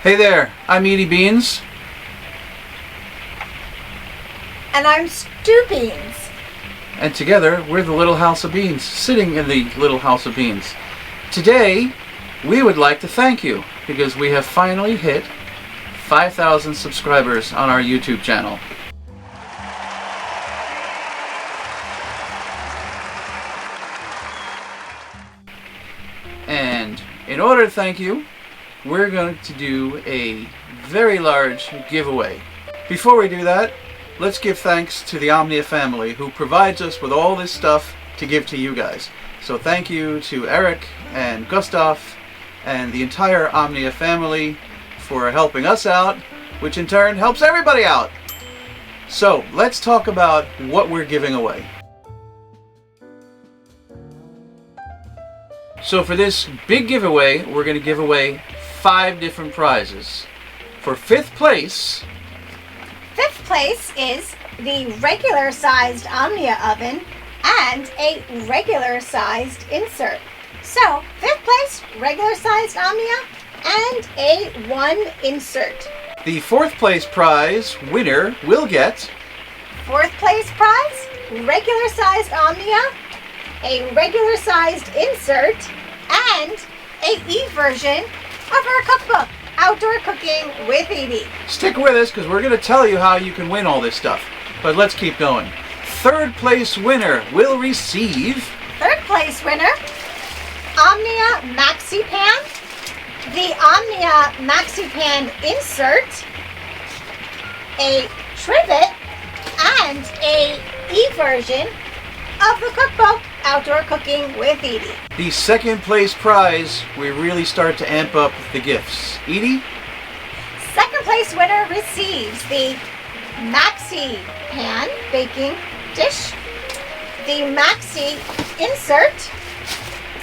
Hey there, I'm Edie Beans. And I'm Stu Beans. And together, we're the Little House of Beans, sitting in the Little House of Beans. Today, we would like to thank you because we have finally hit 5,000 subscribers on our YouTube channel. And in order to thank you, we're going to do a very large giveaway. Before we do that, let's give thanks to the Omnia family who provides us with all this stuff to give to you guys. So thank you to Eric and Gustav and the entire Omnia family for helping us out, which in turn helps everybody out. So let's talk about what we're giving away. So for this big giveaway, we're going to give away 5 different prizes. For 5th place... 5th place is the regular sized Omnia oven and a regular sized insert. So 5th place, regular sized Omnia and a 1 insert. The 4th place prize winner will get... 4th place prize, regular sized Omnia, a regular sized insert, and a e-version of our cookbook, Outdoor Cooking with Edye. Stick with us because we're going to tell you how you can win all this stuff. But let's keep going. 3rd place winner will receive... 3rd place winner, Omnia Maxi Pan, the Omnia Maxi Pan insert, a trivet, and a e-version of the cookbook, Outdoor Cooking with Edye. The 2nd place prize, we really start to amp up the gifts. Edie? 2nd place winner receives the Maxi Pan baking dish, the Maxi insert,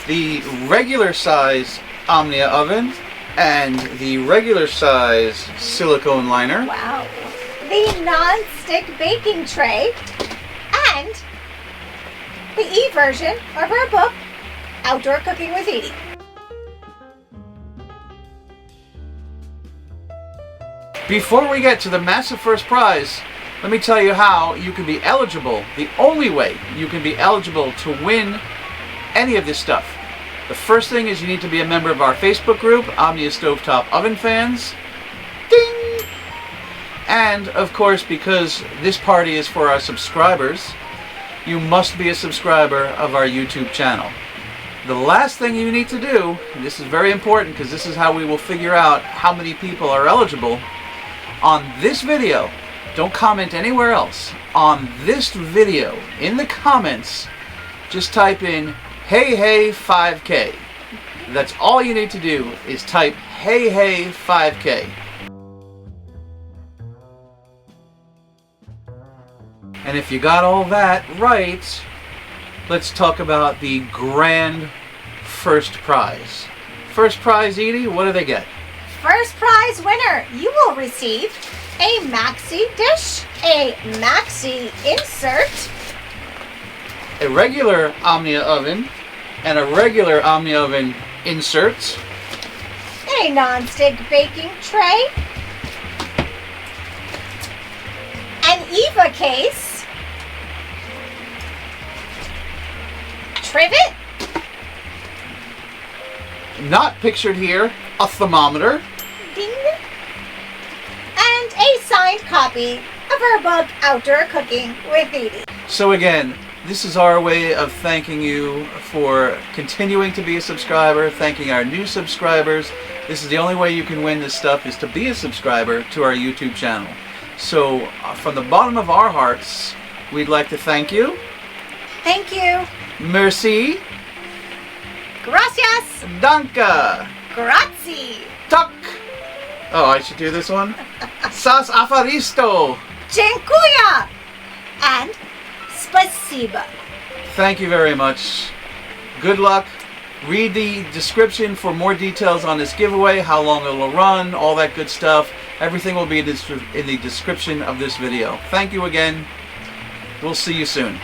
the regular size Omnia oven, and the regular size silicone liner. wow, the non-stick baking tray, and the e-version of our book, Outdoor Cooking with Edye. Before we get to the massive first prize, let me tell you how you can be eligible, the only way you can be eligible to win any of this stuff. The first thing is you need to be a member of our Facebook group, Omnia Stovetop Oven Fans. Ding! And, of course, because this party is for our subscribers, you must be a subscriber of our YouTube channel. The last thing you need to do, and this is very important because this is how we will figure out how many people are eligible, on this video, don't comment anywhere else, on this video, in the comments, just type in, hey 5K. That's all you need to do is type, hey 5K. And if you got all that right, let's talk about the grand first prize. First prize, Edie, what do they get? First prize winner, you will receive a Maxi dish, a Maxi insert, A regular Omnia oven and a regular Omnia oven insert, a non-stick baking tray, an Eva Case, trivet, not pictured here, a thermometer, ding, and a signed copy of our book, Outdoor Cooking with Edye. So again, this is our way of thanking you for continuing to be a subscriber, thanking our new subscribers. This is the only way you can win this stuff, is to be a subscriber to our YouTube channel. So from the bottom of our hearts, we'd like to thank you. Thank you. Merci. Gracias. Danke. Grazie. Tak. Oh, I should do this one. Sas afaristo. Dziękuję. And spasiba. Thank you very much. Good luck. Read the description for more details on this giveaway, how long it will run, all that good stuff. Everything will be in the description of this video. Thank you again. We'll see you soon.